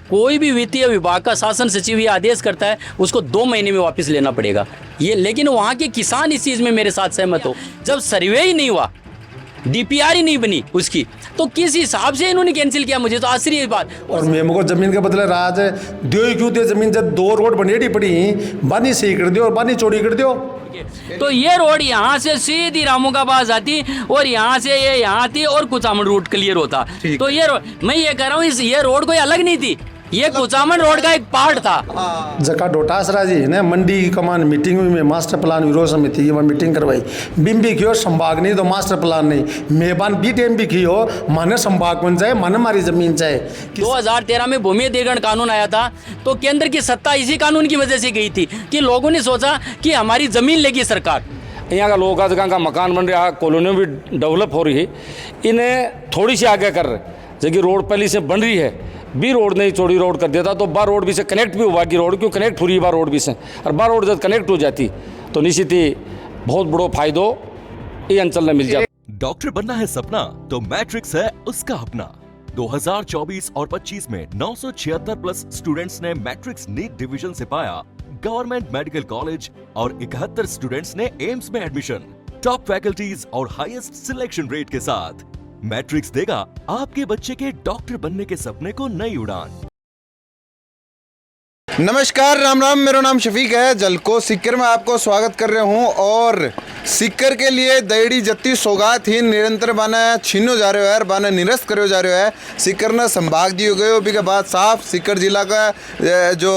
कोई भी वित्तीय विभाग का शासन सचिव ये आदेश करता है उसको 2 महीने में वापस लेना पड़ेगा ये, लेकिन वहाँ के किसान इस चीज़ में मेरे साथ सहमत हो। जब सर्वे ही नहीं हुआ, डीपीआर ही नहीं बनी उसकी, तो किस हिसाब से इन्होंने कैंसिल किया? मुझे तो आश्चर्य है बात। और मेमो को जमीन के बदले राज दियो ही क्यों दे जमीन, जब 2 रोड बनेड़ी पड़ी बानी सही कर दियो और बानी चौड़ी कर दियो। तो ये रोड यहाँ से सीधी रामू का पास आती और यहाँ से ये यहाँ आती और कुचामन रूट क्लियर होता। तो ये मैं ये कह रहा हूँ ये रोड कोई अलग नहीं थी, ये कुचामन रोड का एक पार्ट था। जका डोटासरा जी ने मंडी की कमान मीटिंग में मास्टर प्लान विरोध समिति की मीटिंग करवाई, बिम्बी की हो संभाग नहीं तो मास्टर प्लान नहीं, मेहबान बी टेम भी की हो माने संभाग बन जाए, माने हमारी जमीन चाहे। 2013 में भूमि अधिग्रहण कानून आया था तो केंद्र की सत्ता इसी कानून की वजह से गई थी कि लोगों ने सोचा कि हमारी जमीन लेगी सरकार। यहाँ का लोग जगह का मकान बन रहा है, कॉलोनी भी डेवलप हो रही है, इन्हें थोड़ी सी आगे कर रहे जबकि रोड पहले से बन रही है, बी रोड नहीं चौड़ी रोड कर देता तो बा रोड भी से कनेक्ट भी हुआ कि रोड क्यों कनेक्ट हो रही है बा रोड भी से, और बा रोड जब कनेक्ट हो जाती तो निश्चित ही बहुत बड़ो फायदो ये अंचल में मिल जाता। डॉक्टर बनना है सपना तो मैट्रिक्स है उसका अपना। 2024 और 25 में 976 प्लस स्टूडेंट्स ने मैट्रिक्स नीट डिवीजन से पाया गवर्नमेंट मेडिकल कॉलेज और 71 स्टूडेंट्स ने एम्स में एडमिशन। टॉप फैकल्टीज और हाईएस्ट सिलेक्शन रेट के साथ मैट्रिक्स देगा आपके बच्चे के डॉक्टर बनने के सपने को नई उड़ान। नमस्कार, राम राम, मेरा नाम शफीक है। जलको सिक्कर में आपको स्वागत कर रहे हूँ और सिक्कर के लिए दयड़ी जत्ती सौगात ही निरंतर बाने छीनो जा रहे हो है, बाने निरस्त करो जा रहे हो है। सिक्कर ने संभाग दियो गयो भी के बाद साफ सिक्कर जिला का जो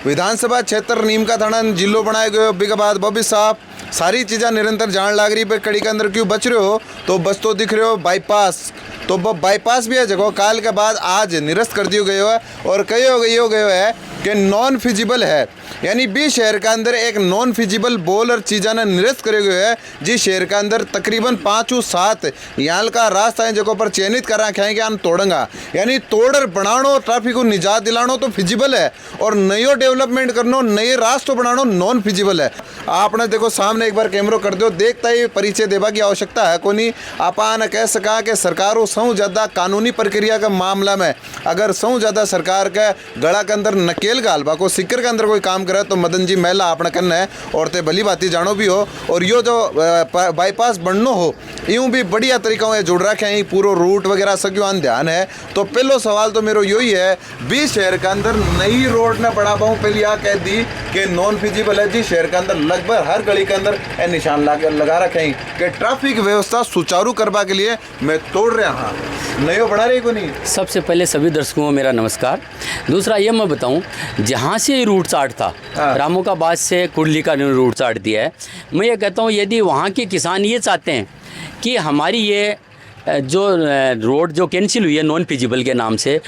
विधानसभा क्षेत्र नीम का थाना जिलो बनाए गए भी के बाद बॉबी साहब सारी चीज़ें निरंतर जान लाग रही पे कड़ी के अंदर क्यों बच रहे हो तो बस तो दिख रहे हो बाईपास, तो बाईपास भी है जगह काल के बाद आज निरस्त कर दियो गयो है और कहो गयो है कि नॉन फिजिबल है, यानी बी शहर के अंदर एक नॉन फिजिबल बोल और चीज़ा ने निरस्त करे गए है जिस शहर के अंदर तकरीबन 5-7 यहाँ का रास्ता है जगह पर चयनित कर रखे हैं कि हम तोड़ेंगा, यानी तोड़र बनानो ट्रैफिक को निजात दिलानो तो फिजिबल है और नयो डेवलपमेंट करनो नए रास्ते बनानो नॉन फिजिबल है। आपने देखो सामने एक बार कैमरो कर दो, देखता ही परिचय देवा की आवश्यकता है कोनी। आपने कह सका कि सरकारों सौ ज़्यादा कानूनी प्रक्रिया के मामला में अगर सौ ज़्यादा सरकार के गला के अंदर नकेल गालबा को सिक्कर के अंदर कोई काम करे तो मदन जी महिला आपने करना है औरतें भली बाती जानो भी हो और यो जो बाईपास बननो हो यूँ भी बढ़िया तरीका है जुड़ रखे हैं पूरा रूट वगैरह सग्योन ध्यान है। तो पहलो सवाल तो मेरा यही है, 20 शहर के अंदर नई रोड ने बढ़ा पाऊँ पहले यह कह दी कि नॉन फिजिबल है, जिस शहर के अंदर लगभग हर गली के अंदर निशान लगा रखे हैं कि ट्रैफिक व्यवस्था सुचारू करवा के लिए मैं तोड़ रहा हाँ नयो बना रही को नहीं। सबसे पहले सभी दर्शकों को मेरा नमस्कार। दूसरा ये मैं बताऊं, जहाँ से रूट चार्ट था रामू का बास से कुंडली का रूट चार्ट दिया है, मैं ये कहता हूँ यदि वहाँ के किसान ये चाहते हैं कि हमारी ये जो रोड जो कैंसिल हुई है नॉन फिजिबल के नाम से,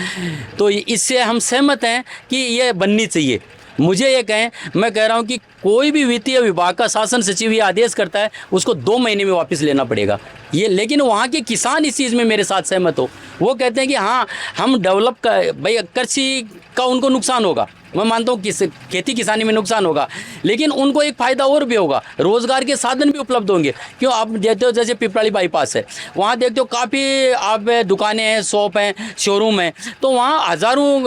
तो इससे हम सहमत हैं कि ये बननी चाहिए। मुझे ये कहें, मैं कह रहा हूँ कि कोई भी वित्तीय विभाग का शासन सचिव ये आदेश करता है उसको 2 महीने में वापस लेना पड़ेगा ये, लेकिन वहाँ के किसान इस चीज़ में मेरे साथ सहमत हो। वो कहते हैं कि हाँ हम डेवलप कर भाई कृषि का उनको नुकसान होगा, मैं मानता हूँ किस खेती किसानी में नुकसान होगा, लेकिन उनको एक फ़ायदा और भी होगा, रोज़गार के साधन भी उपलब्ध होंगे। क्यों आप देखते हो जैसे पिपराली बाईपास है, वहाँ देखते हो काफ़ी आप दुकानें हैं, शॉप हैं, शोरूम हैं, तो वहाँ हज़ारों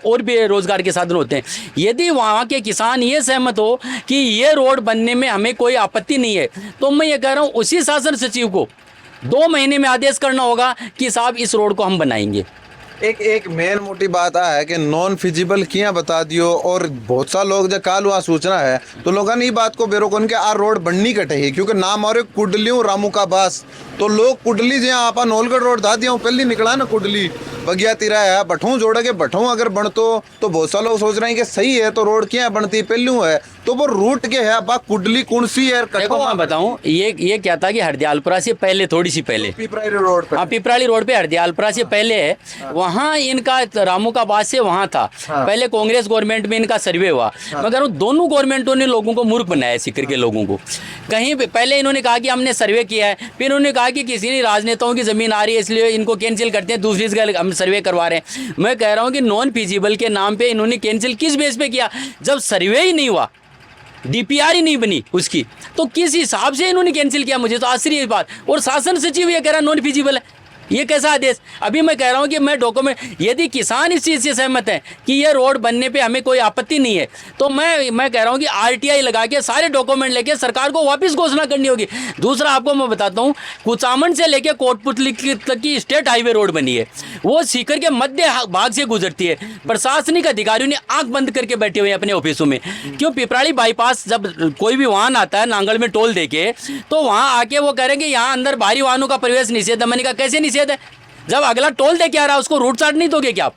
और भी रोज़गार के साधन होते हैं। यदि वहाँ के किसान ये सहमत हो कि ये रोड बनने में हमें कोई आपत्ति नहीं है, तो मैं ये कह रहा हूँ उसी शासन सचिव को 2 महीने में आदेश करना होगा कि साहब इस रोड को हम बनाएंगे। एक मेन मोटी बात आ है कि नॉन फिजिबल किया बता दियो और बहुत सा लोग जब काल हुआ सूचना है तो लोगों ने ये बात को बेरोकन के आ रोड बननी कटे ही क्योंकि नाम और कुडलियों रामू का बास, तो लोग कुडली जहाँ आपा नौलगढ़ रोड धा दिया पहले निकला ना कुडली बगिया तिरा है बठों जोड़े के बठों अगर बनतो तो बहुत सा लोग सोच रहे हैं कि सही है तो रोड क्या बनती पहलू है तो वो रूट के है बा कुडली कौन सी है। देखो मैं बताऊं ये क्या था कि हरदयालपुरा से पहले थोड़ी सी पहले पिपराली रोड पे, हाँ पिपराली रोड पे हरदयालपुरा से पहले है, वहाँ इनका रामू का बास से वहाँ था। पहले कांग्रेस गवर्नमेंट में इनका सर्वे हुआ। मैं कह रहा हूँ दोनों गवर्नमेंटों ने लोगों को मूर्ख बनाया सिक्कर के लोगों को। कहीं पहले इन्होंने कहा कि हमने सर्वे किया है, फिर इन्होंने कहा कि किसी ने राजनेताओं की ज़मीन आ रही है इसलिए इनको कैंसिल करते हैं, दूसरी जगह हम सर्वे करवा रहे हैं। मैं कह रहा हूँ कि नॉन फिजिबल के नाम पे इन्होंने कैंसिल किस बेस पे किया? जब सर्वे ही नहीं हुआ, डीपीआर ही नहीं बनी उसकी, तो किस हिसाब से इन्होंने कैंसिल किया? मुझे तो आश्चर्य है बात। और शासन सचिव ये कह रहा नॉन फिजिबल है, ये कैसा आदेश? अभी मैं कह रहा हूँ कि मैं डॉक्यूमेंट, यदि किसान इस चीज़ से सहमत है कि ये रोड बनने पे हमें कोई आपत्ति नहीं है, तो मैं कह रहा हूँ कि आरटीआई लगा के सारे डॉक्यूमेंट लेके सरकार को वापस घोषणा करनी होगी। दूसरा आपको मैं बताता हूँ, कुचामन से लेके कोटपुतली तक की स्टेट हाईवे रोड बनी है, वो सीकर के मध्य भाग से गुजरती है। प्रशासनिक अधिकारियों ने आंख बंद करके बैठे हुए हैं अपने ऑफिसों में। क्यों? पिपराली बाईपास जब कोई भी वाहन आता है नांगल में टोल देके, तो वहाँ आके वो कह रहे हैं कि यहाँ अंदर भारी वाहनों का प्रवेश निषेध है। मैंने कहा कैसे निषेध है? जब अगला टोल दे के आ रहा है उसको रूट चार्ट नहीं दोगे क्या आप?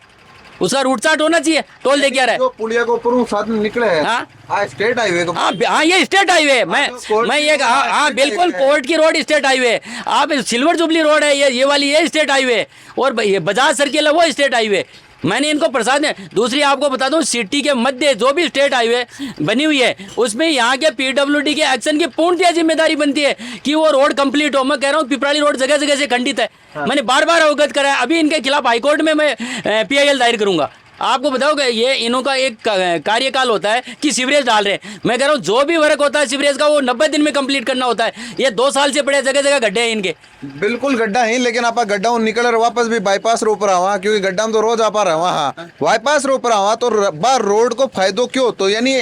उसका रूट चार्ट होना चाहिए, टोल दे के आ रहा है। जो पुलिया को ऊपर साधन निकले हैं, हाँ? स्टेट हाईवे को, हाँ ये स्टेट हाईवे, मैं ये हाँ बिल्कुल कोर्ट की रोड स्टेट हाईवे। आप सिल्वर जुबली रोड है ये वाली, ये स्टेट हाईवे, और ये बजाज सर्किल है वो स्टेट हाईवे। मैंने इनको प्रसाद ने। दूसरी आपको बता दूं, सिटी के मध्य जो भी स्टेट हाईवे बनी हुई है उसमें यहाँ के पीडब्ल्यूडी के एक्शन की पूर्णतः जिम्मेदारी बनती है कि वो रोड कंप्लीट हो। मैं कह रहा हूँ पिपराली रोड जगह जगह से खंडित है। मैंने बार बार अवगत करा है। अभी इनके खिलाफ हाईकोर्ट में मैं PIL दायर करूंगा। आपको बताओ कि ये इन्हों का एक कार्यकाल होता है कि सीवरेज डाल रहे हैं। मैं कह रहा हूँ जो भी वर्क होता है सीवरेज का वो 90 दिन में कंप्लीट करना होता है। ये 2 साल से पड़े जगह जगह गड्ढे हैं इनके। बिल्कुल गड्ढा है, लेकिन आप गड्ढा निकल रहे वापस भी बाईपास रो पर आवा, क्योंकि गड्ढा में तो रोज आप रहा वहाँ बाईपास रो पर आवा, तो बार रोड को फायदो क्यों? तो यानी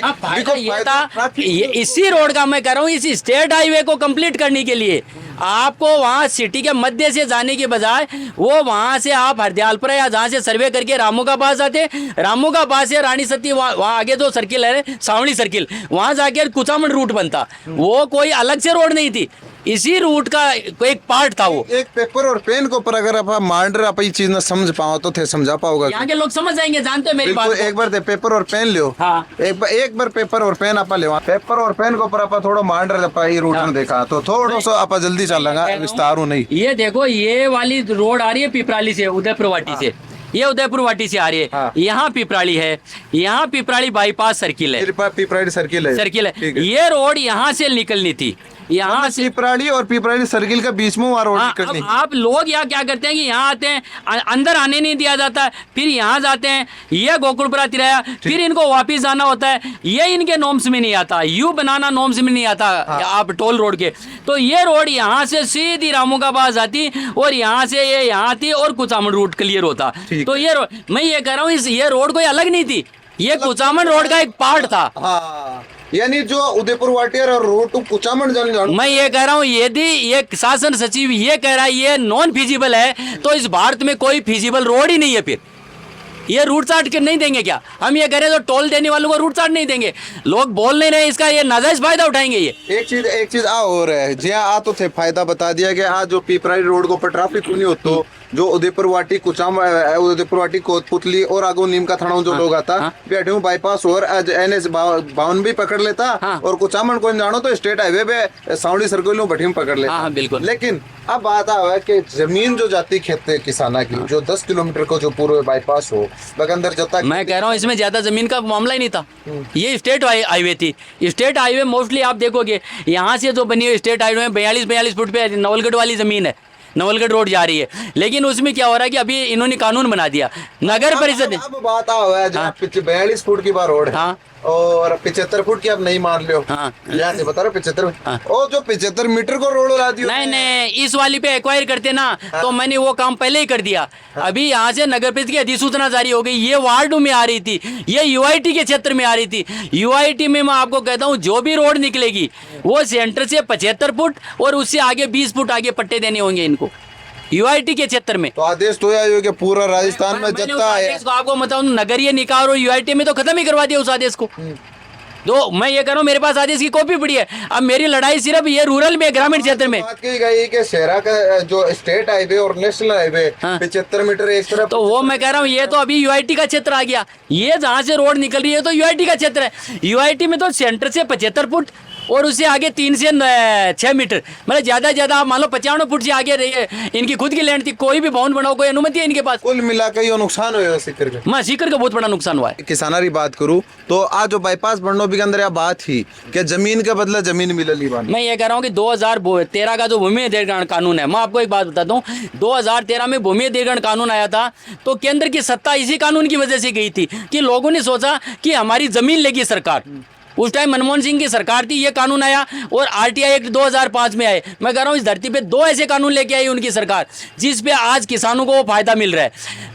इसी रोड का मैं कह रहा हूँ, इसी स्टेट हाईवे को कंप्लीट करने के लिए आपको वहाँ सिटी के मध्य से जाने के बजाय वो वहाँ से आप हरदयालपुर या जहाँ से सर्वे करके रामू का पास आते, रामू का पास से रानी सती, वहाँ आगे जो सर्किल है सावणी सर्किल, वहाँ जाके कुचामन रूट बनता। वो कोई अलग से रोड नहीं थी, इसी रूट का एक पार्ट था वो। एक पेपर और पेन को पर अगर आप मान रहे आप ये चीज ना समझ पाओ तो थे समझा पाओगा। यहाँ के लोग समझ जाएंगे, जानते हो मेरी बात। एक बार दे पेपर और पेन लियो। हाँ। एक बार पेपर और पेन आप ले, पेपर और पेन को पर आप थोड़ा मान रहे आप ये रूट में देखा तो थोड़ा सा आप जल्दी चलेगा, विस्तार नहीं। ये देखो ये वाली रोड आ रही है पिपराली से, उदयपुर वाटी से, ये उदयपुर वाटी से आ रही है। हाँ। यहाँ पिपराली है, यहाँ पिपराली बाईपास सर्किल है, पिपराली सर्किल है। ये रोड यहाँ से निकलनी थी, यहाँ से पिपराली और पिपराली सर्किल के बीच में वहाँ रोड निकलनी। आप लोग यहाँ क्या करते हैं कि यहाँ आते हैं, अंदर आने नहीं दिया जाता, फिर यहाँ जाते हैं, ये गोकुलपुरा तिराया, फिर इनको वापिस जाना होता है। ये इनके नॉर्म्स में नहीं आता, यू बनाना नॉर्म्स में नहीं आता। आप टोल रोड के, तो ये रोड यहाँ से सीधी रामू का पास आती और यहाँ से ये यहाँ आती और कुचामन रूट क्लियर होता। तो ये मैं ये कह रहा हूँ, ये रोड कोई अलग नहीं थी, ये कुचामन रोड का एक पार्ट था। हाँ, यानी जो उदयपुर वाटियर और रोड टू कुचामन जाने मैं ये कह रहा हूँ, यदि ये शासन सचिव ये कह रहा है ये नॉन फिजिबल है, तो इस भारत में कोई फिजिबल रोड ही नहीं है। फिर ये रूट चार्ट के नहीं देंगे क्या? हम ये कह रहे हैं तो टोल देने वालों को रूट चार्ट नहीं देंगे। लोग बोल नहीं रहे, इसका ये नाजायज फायदा उठाएंगे। ये एक चीज आ हो रहा है जी, आ तो थे फायदा बता दिया गया। आज जो पिपराली रोड को पर ट्रैफिक नहीं हो, तो जो उदयपुर वाटी कुचाम, उदयपुर वाटी कोतपुतली और आगो नीम का थाना जो लोग आता बैठे हूँ बाईपास और NH 52 भी पकड़ लेता। और कुचामन को जानो तो स्टेट हाईवे पे सावड़ी सर्किल में बैठी पकड़ लेता। बिल्कुल। लेकिन अब बात है कि जमीन जो जाती खेत किसाना की, जो 10 किलोमीटर को जो पूरे बाईपास हो बगंदर जता, मैं कह रहा हूँ इसमें ज्यादा जमीन का मामला ही नहीं था। ये स्टेट हाईवे थी। स्टेट हाईवे मोस्टली आप देखोगे यहाँ से जो बनी हुई स्टेट हाईवे में 42 फुट पे नवलगढ़ वाली जमीन है, नवलगढ़ रोड जा रही है। लेकिन उसमें क्या हो रहा है कि अभी इन्होंने कानून बना दिया, नगर परिषद। अब बात है 42 फुट की बार रोड है। हाँ। और 75 फुट की आप नहीं मान लो। हाँ। यहाँ से बता रहे 75। हाँ। और जो 75 मीटर को रोड ला दी, नहीं इस वाली पे एक्वायर करते ना। हाँ। तो मैंने वो काम पहले ही कर दिया। हाँ। अभी यहाँ से नगर परिषद की अधिसूचना जारी हो गई। ये वार्ड में आ रही थी, ये UIT के क्षेत्र में आ रही थी। UIT में मैं आपको कहता हूँ जो भी रोड निकलेगी वो सेंटर से 75 फुट और उससे आगे 20 फुट आगे पट्टे देने होंगे इनको UIT के क्षेत्र में। तो आदेश तो आया कि पूरा राजस्थान में जत्ता है। आपको बताऊं, नगरीय निकाय और UIT में तो खत्म ही करवा दिया उस आदेश को। तो मैं ये कह रहा हूँ, मेरे पास आदेश की कॉपी पड़ी है। अब मेरी लड़ाई सिर्फ ये रूरल में, ग्रामीण क्षेत्र में। बात की गई कि शहरा का जो स्टेट हाईवे और नेशनल हाईवे 75 मीटर एक तरफ, तो वो मैं कह रहा हूँ ये तो अभी UIT का क्षेत्र आ गया। ये जहाँ से रोड निकल रही है तो UIT का क्षेत्र है। UIT में तो सेंटर से 75 फुट और उससे आगे 3 से 6 मीटर, मतलब ज्यादा आप मान लो 95 फुट से आगे रही है। इनकी खुद की लैंड थी, कोई भी भवन बनाओ कोई अनुमति है इनके पास। कुल मिलाकर ये नुकसान हुआ सीकर का। मैं सीकर का बहुत बड़ा नुकसान हुआ है। किसानारी बात करूँ तो आज जो बाईपास बढ़नो भी के अंदर बात ही कि जमीन के बदले जमीन मिलली। मैं ये कह रहा हूँ कि 2013 का जो भूमि अधिग्रहण कानून है, मैं आपको एक बात बताता हूँ, 2013 में भूमि अधिग्रहण कानून आया था तो केंद्र की सत्ता इसी कानून की वजह से गई थी कि लोगों ने सोचा कि हमारी जमीन लेगी सरकार। उस टाइम मनमोहन सिंह की सरकार थी, ये कानून आया और आरटीआई एक्ट 2005 में आए। मैं कह रहा हूँ इस धरती पे 2 ऐसे कानून लेके आई उनकी सरकार जिस पे आज किसानों को फायदा मिल रहा है।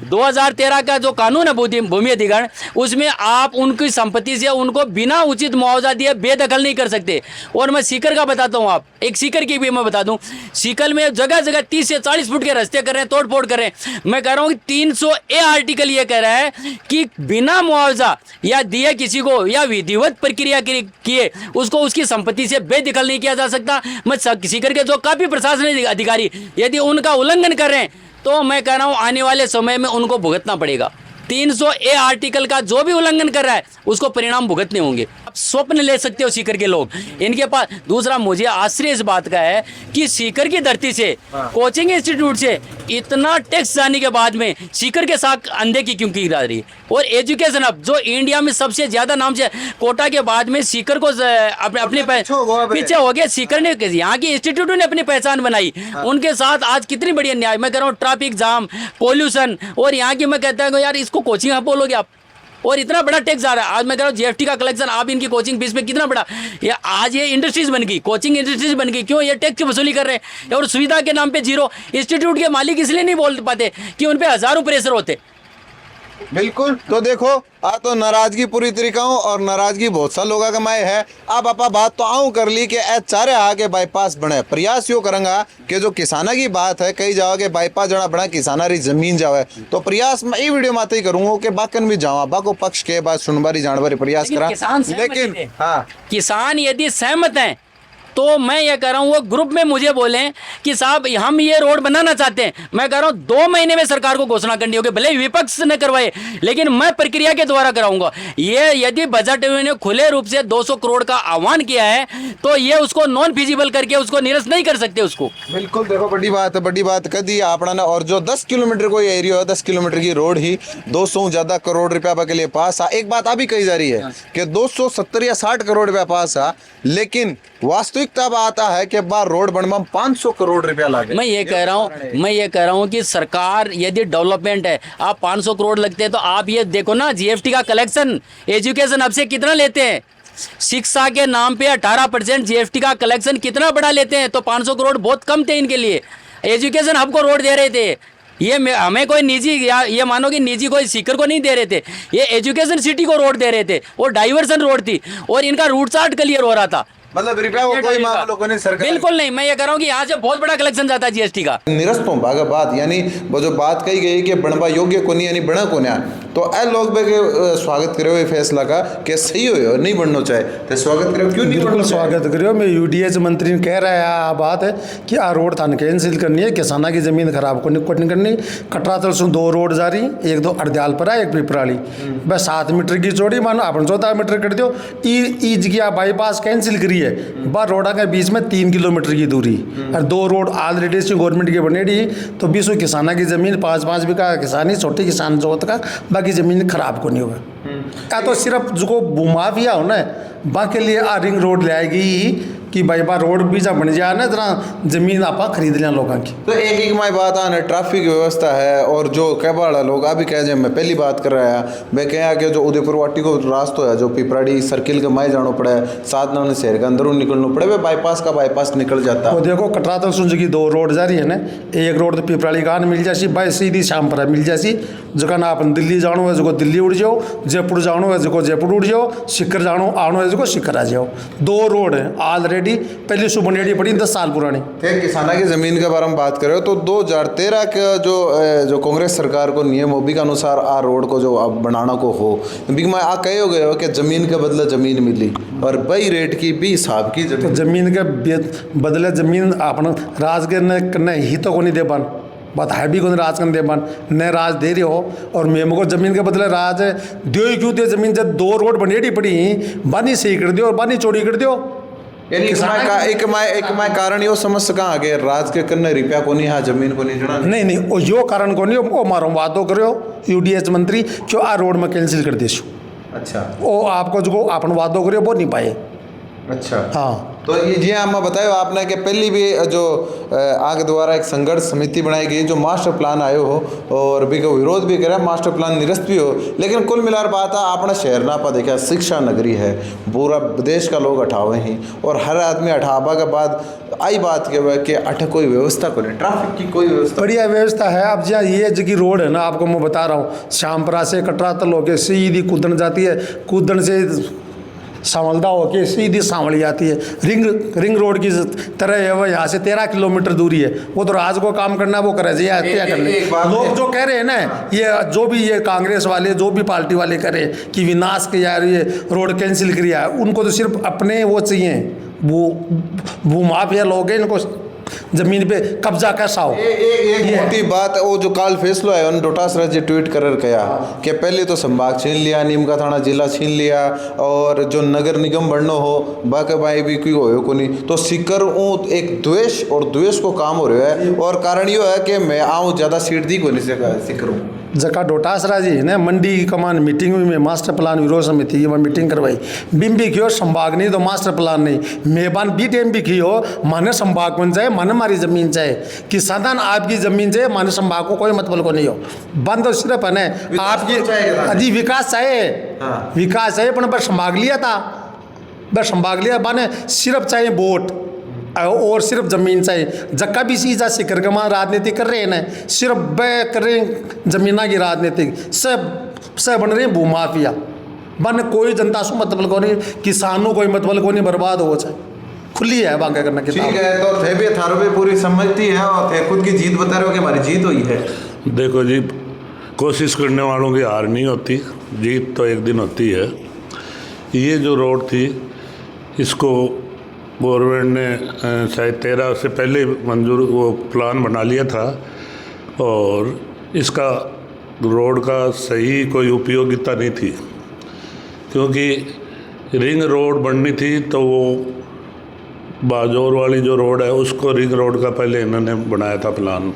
2013 का जो कानून है भूमि अधिग्रहण, उसमें आप उनकी संपत्ति से उनको बिना उचित मुआवजा दिए बेदखल नहीं कर सकते। और मैं सीकर का बताता हूँ, आप एक सीकर की भी मैं बता दूँ, सीकर में जगह जगह 30 से 40 फुट के रास्ते कर रहे हैं, तोड़ फोड़ कर रहे हैं। मैं कह रहा हूँ कि 300A आर्टिकल ये कह रहा है कि बिना मुआवजा या दिए किसी को या विधिवत प्रक्रिया किए उसको उसकी संपत्ति से बेदखल नहीं किया जा सकता। मैं सीकर के जो काफी प्रशासनिक अधिकारी यदि उनका उल्लंघन कर रहे हैं तो मैं कह रहा हूं आने वाले समय में उनको भुगतना पड़ेगा। 300A आर्टिकल का जो भी उल्लंघन कर रहा है उसको परिणाम भुगतने होंगे। आप स्वप्न ले सकते हो सीकर के लोग, इनके पास। दूसरा, मुझे आश्चर्य इस बात का है कि सीकर की धरती से कोचिंग इंस्टीट्यूट से इतना टैक्स जाने के बाद में सीकर के साथ अंधे की क्यों की जा रही है। और एजुकेशन अब जो इंडिया में सबसे ज्यादा नाम से, कोटा के बाद में सीकर को अपने पीछे हो गया। सीकर ने, यहाँ की इंस्टीट्यूट ने अपनी पहचान बनाई, उनके साथ आज कितनी बड़ी अन्याय। मैं कह रहा हूँ ट्रैफिक जाम, पोल्यूशन, और यहाँ की मैं कहता हूँ यार इसको कोचिंग आप बोलोगे आप, और इतना बड़ा टैक्स आ रहा है। आज मैं कह रहा हूँ जीएसटी का कलेक्शन आप इनकी कोचिंग फीस में कितना बड़ा, ये आज ये इंडस्ट्रीज बन गई, कोचिंग इंडस्ट्रीज बन गई। क्यों? ये टैक्स की वसूली कर रहे हैं और सुविधा के नाम पे जीरो। इंस्टीट्यूट के मालिक इसलिए नहीं बोल पाते कि उन पे हजारों प्रेशर होते। बिल्कुल। तो देखो आ तो नाराजगी पूरी तरीका हूँ और नाराजगी बहुत सा लोगों का मैं है। अब आपा बात तो आऊँ कर ली कि चारे आगे बाईपास बने, प्रयास यो करूंगा कि जो किसाना की बात है कई जाओ के बाईपास जना बना किसाना री जमीन जावे, तो प्रयास मैं ये वीडियो माते ही करूंगा कि बाकन भी जावा बाको पक्ष के बाद सुनबारी जानबारी प्रयास करा। लेकिन हाँ, किसान यदि सहमत हैं तो मैं ये कह रहा हूँ वो ग्रुप में मुझे बोलें कि साहब हम ये रोड बनाना चाहते हैं। मैं कह रहा हूँ 2 महीने में सरकार को घोषणा करनी होगी, भले विपक्ष ने करवाए, लेकिन मैं प्रक्रिया के द्वारा कराऊंगा। ये यदि बजट ने खुले रूप से 200 करोड़ का आह्वान किया है तो ये उसको नॉन फिजिबल करके उसको निरस्त नहीं कर सकते उसको। बिल्कुल। देखो बड़ी बात कर दी आपने ना। और जो 10 किलोमीटर को एरिया है, 10 किलोमीटर की रोड ही 200 ज्यादा करोड़ रुपया के लिए पास आ। एक बात अभी कही जा रही है कि 270 या 60 करोड़ रुपया पास आ, लेकिन वास्तविकता आता है कि बार रोड बनवा 500 करोड़ रुपया लागे। मैं ये कह रहा हूँ कि सरकार यदि डेवलपमेंट है, आप 500 करोड़ लगते हैं तो आप ये देखो ना जीएसटी का कलेक्शन एजुकेशन अब से कितना लेते हैं। शिक्षा के नाम पे 18% जीएसटी का कलेक्शन कितना बड़ा लेते हैं, तो 500 करोड़ बहुत कम थे इनके लिए। एजुकेशन हब को रोड दे रहे थे, ये हमें कोई निजी, या ये मानो कि निजी कोई सीकर को नहीं दे रहे थे, ये एजुकेशन सिटी को रोड दे रहे थे और डाइवर्सन रोड थी और इनका रूट चार्ट क्लियर हो रहा था। मतलब रुपया को कोई मामलों को नहीं, सरकार बिल्कुल नहीं। मैं ये कह रहा हूँ कि यहाँ से बहुत बड़ा कलेक्शन जाता है जीएसटी का। निरस्त हो भागा बात, यानी वो जो बात कही गई कि बनवा योग्य को नहीं यानी बना को नहीं, तो ए लोग बे के स्वागत करो ये फैसला का कि सही हो नहीं बनना चाहे तो स्वागत करो, क्यों नहीं? बिल्कुल स्वागत करो। मैं यूडीएच मंत्री ने कह रहा है आ बात है कि आ रोड थान कैंसिल करनी है, किसाना की जमीन खराब को नहीं करनी। कटरा तल से 2 रोड जा रही, एक तो अड़दयाल पर है, एक पिपराली, बस 7 मीटर की चौड़ी मानो अपन 14 मीटर कर दो। ईज की बाईपास कैंसिल करी है, बार रोडा के बीच में 3 किलोमीटर की दूरी और 2 रोड ऑलरेडी से गवर्नमेंट की बनेगी, तो 20 किसाना की जमीन 5-5 बीघा किसानी छोटे किसान जोत का, बाकी जमीन खराब को नहीं होगा। या तो सिर्फ जो भूमाफिया हो ना बाकी लिए आ रिंग रोड ले आएगी कि भाई बार रोड भी जब बन जाए ना जरा जमीन आपा खरीद लें लोगों की। तो एक माई बात आने ट्रैफिक व्यवस्था है और जो कहबाड़ा लोग अभी कह जाए, मैं पहली बात कर रहा है मैं कह कि जो उदयपुर वाटी को रास्ता है जो पिपराड़ी सर्किल के माए जाना पड़ा है, साथ में शहर के अंदर निकलना पड़े, वे बाईपास निकल जाता है। वो देखो कटरा तक सुन की 2 रोड जा रही है ना, एक रोड तो पिपराड़ी गान मिल जासी, बाई सीधी शाम पर मिल जासी। जो ना अपन दिल्ली जानो है जो दिल्ली उड़ जाओ, जयपुर जानो है जो जयपुर उड़ जाओ, सिक्कर जानो आनो है जो सिक्कर आ जाओ। 2 रोड है ऑलरेडी पहले सुबनेडी पड़ी 10 साल पुरानी। फिर किसाना की जमीन के बारे में बात करें तो 2013 का जो कांग्रेस सरकार को नियम हो भी के अनुसार आ रोड को जो अब बनाना को हो भी मैं आ कहे हो गए हो कि जमीन के बदले जमीन मिली और बई रेट की भी हिसाब की तो जमीन के बदले जमीन अपन राजगीर ने ही तो को नहीं दे पान, बात है भी को राज कर दे पान, न राज दे रहे हो और मेमो को जमीन के बदले राज दो ही क्यों दे। जमीन जब 2 रोड बनेडी पड़ी बानी सही कर दियो और बानी चौड़ी कर दियो। एक मैं कारण यो समझ सका आगे राज के करने रुपया को नहीं, हाँ जमीन को नहीं जड़ा नहीं वो यो कारण को नहीं, वो मारो वादो करो यूडीएच मंत्री क्यों आ रोड में कैंसिल कर देशो। अच्छा, वो आपको जो अपन वादो करो वो नहीं पाए। अच्छा हाँ। तो ये जी हाँ मैं बतायो आपने कि पहली भी जो आग द्वारा एक संघर्ष समिति बनाई गई जो मास्टर प्लान आयो हो और भी को विरोध भी करे मास्टर प्लान निरस्त भी हो, लेकिन कुल मिलाकर बात है अपना शहर ना पा देखा शिक्षा नगरी है, पूरा देश का लोग अठावे ही और हर आदमी अठाबा के बाद आई बात के कि अठ कोई व्यवस्था को नहीं, ट्रैफिक की कोई व्यवस्था बढ़िया व्यवस्था है। अब जहाँ ये जगह रोड है ना, आपको मैं बता रहा हूँ, श्यामपुरा से कटरा तक होके सीधी कूदन जाती है, कूदन से सांवलदा होके सीधी सांवली आती है। रिंग रोड की तरह है वो, यहाँ से 13 किलोमीटर दूरी है। वो तो राज को काम करना वो करे या हत्या कर ले। लोग जो कह रहे हैं ना, ये जो भी ये कांग्रेस वाले जो भी पार्टी वाले करे कि विनाश के यार ये रोड कैंसिल किया है, उनको तो सिर्फ अपने वो चाहिए, वो भूमाफिया लोग हैं, इनको जमीन पे कब्जा कैसा हो। एक मोटी बात वो जो काल फैसलो है उन्होंने डोटासरा जी ट्वीट कर कहा कि पहले तो संभाग छीन लिया, नीम का थाना जिला छीन लिया और जो नगर निगम बनना हो बाकी भाई भी कोई हो को नहीं, तो सीकर एक द्वेष और द्वेष को काम हो रहा है। और कारण यो है कि मैं आऊँ ज़्यादा सीट दी को नहीं सीकर हूँ जका डोटासरा जी ने मंडी की कमान मीटिंग में मास्टर प्लान विरोध समिति में मीटिंग करवाई। बिम्बी की हो संभाग नहीं तो मास्टर प्लान नहीं, मेहबान बी टाइम भी की हो, माने संभाग बन जाए, माने हमारी जमीन चाहे, किसान आपकी जमीन चाहे, माने संभाग को कोई मतलब को नहीं हो। बंद तो सिर्फ है ना आपकी जी विकास चाहे, विकास चाहे पर बस संभाग लिया था, बस संभाग लिया माने सिर्फ चाहे वोट और सिर्फ ज़मीन चाहिए। जक्का भी सीधा सिकर के वहाँ राजनीति कर रहे हैं ना, सिर्फ बै कर रहे हैं ज़मीना की राजनीति, सब बन रहे हैं भूमाफिया, बन कोई जनता से मतलब को नहीं, किसानों कोई मतलब को नहीं, बर्बाद हो जाए खुली है बांका करना की। ठीक है, तो थे भी थारो पे पूरी सम्मति है और थे खुद की जीत बता रहे हो कि हमारी जीत हुई है। देखो जी, कोशिश करने वालों की हार नहीं होती, जीत तो एक दिन होती है। ये जो रोड थी इसको गवर्नमेंट ने शायद 13 से पहले मंजूर वो प्लान बना लिया था और इसका रोड का सही कोई उपयोगिता नहीं थी, क्योंकि रिंग रोड बननी थी तो वो बाजौर वाली जो रोड है उसको रिंग रोड का पहले इन्होंने बनाया था प्लान,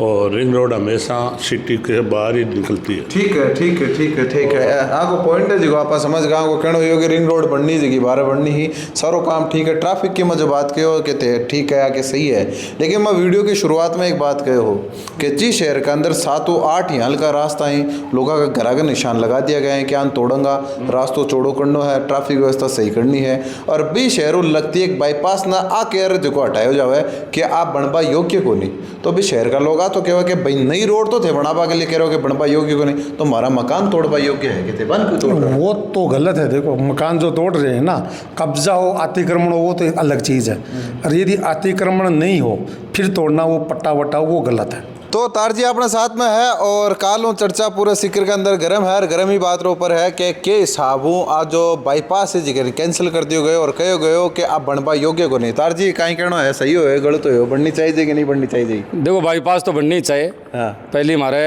और रिंग रोड हमेशा सिटी के बाहर ही निकलती है। ठीक है ठीक है ठीक है ठीक है, आपको पॉइंट है जो आप समझ गए को कहना हो कि रिंग रोड बननी जगह बारह बननी ही सारो काम ठीक है। ट्रैफिक की मैं जो बात कहो कि ठीक है कि सही है, लेकिन मैं वीडियो की शुरुआत में एक बात कहे हो कि जी शहर के अंदर 7-8 यहाँ का रास्ता ही लोगों का घर का निशान लगा दिया गया है कि आन तोड़ूंगा रास्तों चौड़ो करना है, ट्रैफिक व्यवस्था सही करनी है। और बी शहरों लगती है बाईपास ना आ के जो हटाया जाए कि आप बनबा योग्य को नहीं, तो भी शहर का लोग तो कहो कि भाई नई रोड तो थे बनाबा के लिए कह रहे हो कि बनबा योग्य को नहीं, तो हमारा मकान तोड़बा योग्य है कि थे बन क्यों तोड़ रहे? वो तो गलत है। देखो मकान जो तोड़ रहे हैं ना, कब्जा हो अतिक्रमण हो वो तो अलग चीज़ है, और यदि अतिक्रमण नहीं हो फिर तोड़ना वो पट्टा वट्टा वो गलत है। तो तार जी अपने साथ में है और कालों चर्चा पूरे सिक्कर के अंदर गर्म है और गर्म ही बात रो पर है कि के हिसाबों आज जो बाईपास है जिक्र कैंसिल कर दियो गए और कहो गए कि आप बनबा योग्य को नहीं। तार जी कहीं कहना है सही हो गलत हो बननी चाहिए कि नहीं बननी चाहिए? देखो बाईपास तो बननी चाहिए। हाँ। पहली हमारे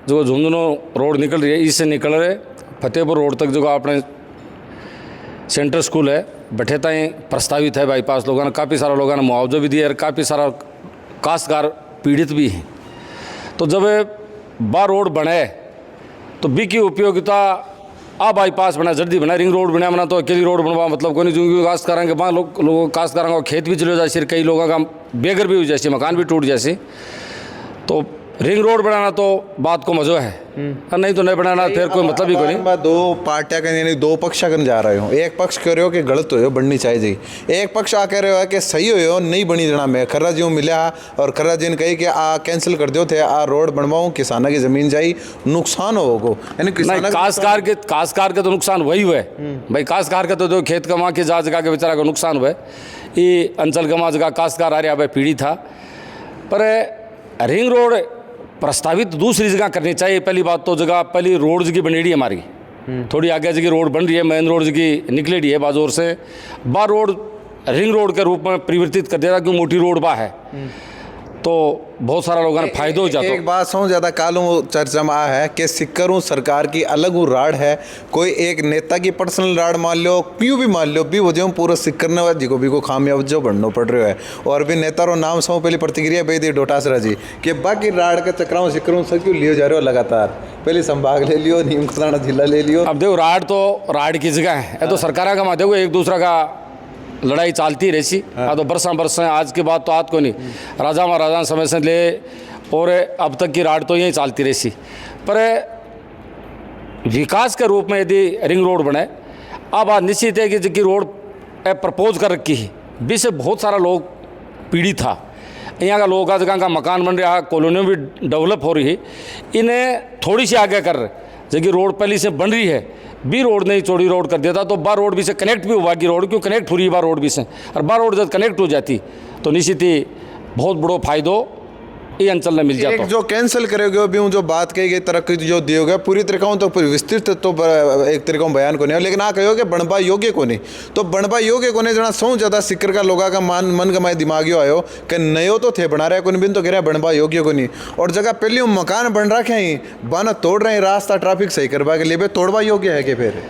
जो झुंझुनू रोड निकल रही है इससे निकल रहे फतेहपुर रोड तक जो अपने सेंट्रल स्कूल है बैठे ताई प्रस्तावित है बाईपास। लोगों ने काफ़ी सारा लोगों ने मुआवजा भी दिया और काफ़ी सारा काश्तकार पीड़ित भी हैं। तो जब बा रोड बने तो बी की उपयोगिता आ बाईपास बना जल्दी बना रिंग रोड बना तो अकेली रोड बनवा मतलब कोई नहीं, क्योंकि काश्त करेंगे वहाँ लोग काश्त करेंगे खेत भी चले जाए, कई लोगों का बेघर भी हो जाए, मकान भी टूट जाए। तो रिंग रोड बनाना तो बात को मज़ो है, और नहीं तो नहीं बनाना फिर कोई मतलब ही कोई नहीं। मैं दो पार्टियां का यानी दो पक्ष कर जा रहे हो, एक पक्ष कह रहे हो कि गलत हो बननी चाहिए, एक पक्ष आ कह रहे हो कि सही हो नहीं बनी देना। मैं खर्रा जी मिला और खर्रा जी ने कही कि आ कैंसिल कर दो थे आ रोड बनवाऊँ, किसानों की ज़मीन जाई नुकसान हो यानी काश्तकार के तो नुकसान वही हुए भाई। काश्तकार का तो जो खेत कमा के जा जगह के बेचारा का नुकसान हुए, ये अंचल कमा जगह काश्तकार आ रहा भाई पीड़ित था। पर रिंग रोड प्रस्तावित दूसरी जगह करनी चाहिए। पहली बात तो जगह पहली रोड जगह बनी रही है हमारी, थोड़ी आगे जगह रोड बन रही है, मेन रोड जगह निकली रही है बाजोर से, बा रोड रिंग रोड के रूप में परिवर्तित कर देगा क्यों मोटी रोड बा है। तो बहुत सारा लोगों ने फायदो हो जाता। एक बात सौ ज़्यादा कालू चर्चा में आ है कि सिक्कर हूँ सरकार की अलग हूँ राड है, कोई एक नेता की पर्सनल राड मान लो, क्यों भी मान लो भी वो जो पूरा सिक्कर ने जी को भी को खामियाब जो बढ़ना पड़ रहा है। और भी नेता रो नाम सौ पहली प्रतिक्रिया बे दी डोटासरा जी कि बाकी राड का चक्राओं सिक्कर सब क्यों लिए जा रहे हो लगातार, पहले संभाग ले लियो, नीम खदाना जिला ले लियो। अब देखो राड तो राड की जगह है, ये तो सरकार का माध्यम एक दूसरा का लड़ाई चालती रहती। तो बरसा आज के बाद तो आज को नहीं, राजा महाराजा समय से ले और अब तक की राड तो यही चालती रहती। पर विकास के रूप में यदि रिंग रोड बने, अब आज निश्चित है कि जिनकी रोड प्रपोज कर रखी है भी से बहुत सारा लोग पीड़ित था। यहाँ का लोग जगह का मकान बन रहा है, कॉलोनी भी डेवलप हो रही है, इन्हें थोड़ी सी आगे कर जबकि रोड पहले से बन रही है बी रोड नहीं चौड़ी रोड कर देता तो बार रोड भी से कनेक्ट भी हुआ की रोड क्यों कनेक्ट हो रही है बार रोड भी से, और बार रोड जब कनेक्ट हो जाती तो निश्चित ही बहुत बड़ो फायदो ये अंचल में मिल जाता। एक जो कैंसिल करोगे भी जो बात कही गई तरक्की जो दियोगे पूरी तरीका तो विस्तृत तो एक तरीका बयान को नहीं, लेकिन आ कहोगे बनबा योग्य को नहीं, तो बनबा योग्य को नहीं जना सौ ज़्यादा सिक्कर का लोगा का मन का मैं दिमागियो आयो कि नयो तो थे बना रहे को नहीं तो कह रहे बनबा योग्य को नहीं। और जगह पहले मकान बन रखे हैं बन तोड़ रहे हैं, रास्ता ट्रैफिक सही करवा के लिए तोड़वा योग्य है कि फिर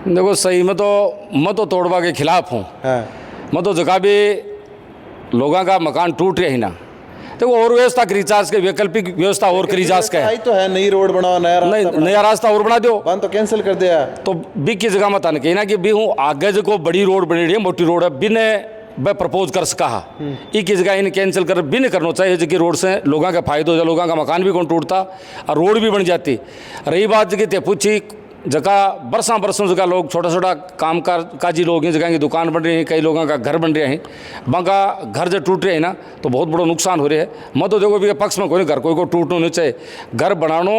देखो सही में तो मैं तो तोड़वा के खिलाफ हूँ। मैं तो जगह भी लोगों का मकान टूट रहे ही ना, देखो और व्यवस्था करी चार्ज के वैकल्पिक व्यवस्था और करी चार्ज का है तो है नई रोड बनाओ, नया रास्ता और बना दो, बन तो कैंसिल कर दिया तो बी की जगह मत आने के ना कि बी हूँ आगे जो बड़ी रोड बनी रही है मोटी रोड है बिने वह प्रपोज कर सका एक की जगह इन्हें कैंसिल कर भी नहीं करना चाहिए जो कि रोड से लोगों का फायदा हो जाए, लोगों का मकान भी कौन टूटता और रोड भी बन जाती। रही बात जो कि पूछी जगह बरसों जगह लोग छोटा छोटा काम काजी लोग हैं, जगह की दुकान बन रही है, कई लोगों का घर बन रहे हैं, वहाँ घर जो टूट रहे हैं ना तो बहुत बड़ा नुकसान हो रहा है। मैं तो देखो भी पक्ष में कोई घर कोई को टूटना नहीं चाहिए, घर बनानो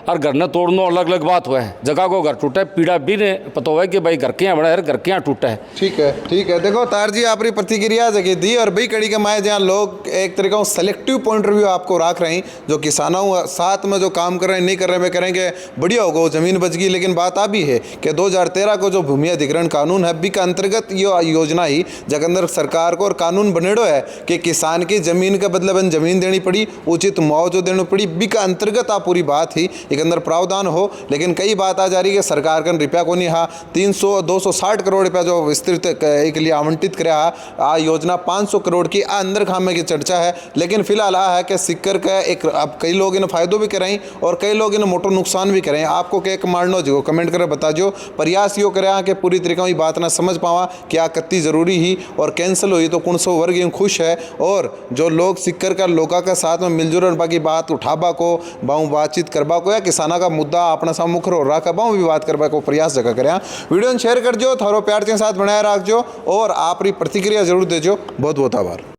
और घर ने तोड़ना अलग अलग बात हुआ है। जगह को घर टूटा है पीड़ा भी नहीं पता हुआ है कि भाई घर के यहाँ बना है घर के यहाँ टूटा है। ठीक है देखो तार जी आपकी प्रतिक्रिया जगह दी और भाई कड़ी के माए जहाँ लोग एक तरीका सेलेक्टिव पॉइंट ऑफ व्यू आपको रख रहे हैं, जो किसानों साथ में जो काम कर रहे हैं नहीं कर रहे हैं करेंगे बढ़िया होगा ज़मीन बच गई। लेकिन बात आ भी है कि 2013 को जो भूमि अधिग्रहण कानून है बी का अंतर्गत ये योजना ही जगह अंदर सरकार को और कानून बनेड़ो है कि किसान की जमीन के बदले बन जमीन देनी पड़ी, उचित मुआवजा देनी पड़ी, बी का अंतर्गत आप पूरी बात ही एक अंदर प्रावधान हो। लेकिन कई बात आ जा रही है कि सरकार का रुपया को नहीं हाँ 260 करोड़ रुपया जो विस्तृत एक लिए आवंटित कराया आ योजना 500 करोड़ की अंदर खामे की चर्चा है। लेकिन फिलहाल आ है कि सिक्कर का एक अब कई लोग इन्हें फायदो भी कराएं और कई लोग इन्हें मोटो नुकसान भी करें। आपको क्या मारनो जो कमेंट कर बता जो प्रयास यो करें कि पूरी तरीके की बात ना समझ पावा क्या कत्ती जरूरी ही और कैंसिल हुई तो कौन सो वर्ग यूँ खुश है। और जो लोग सिक्कर का लोका का साथ में मिलजुल और बाकी बात उठाबा को बाऊ बातचीत करबा को या किसाना का मुद्दा अपना सामने मुख रो रहा बाऊ भी बात करबा को प्रयास जगह करें। वीडियो शेयर कर जो थारो प्यार के साथ बनाए रख जो और आपकी प्रतिक्रिया जरूर दे जो। बहुत बहुत आभार।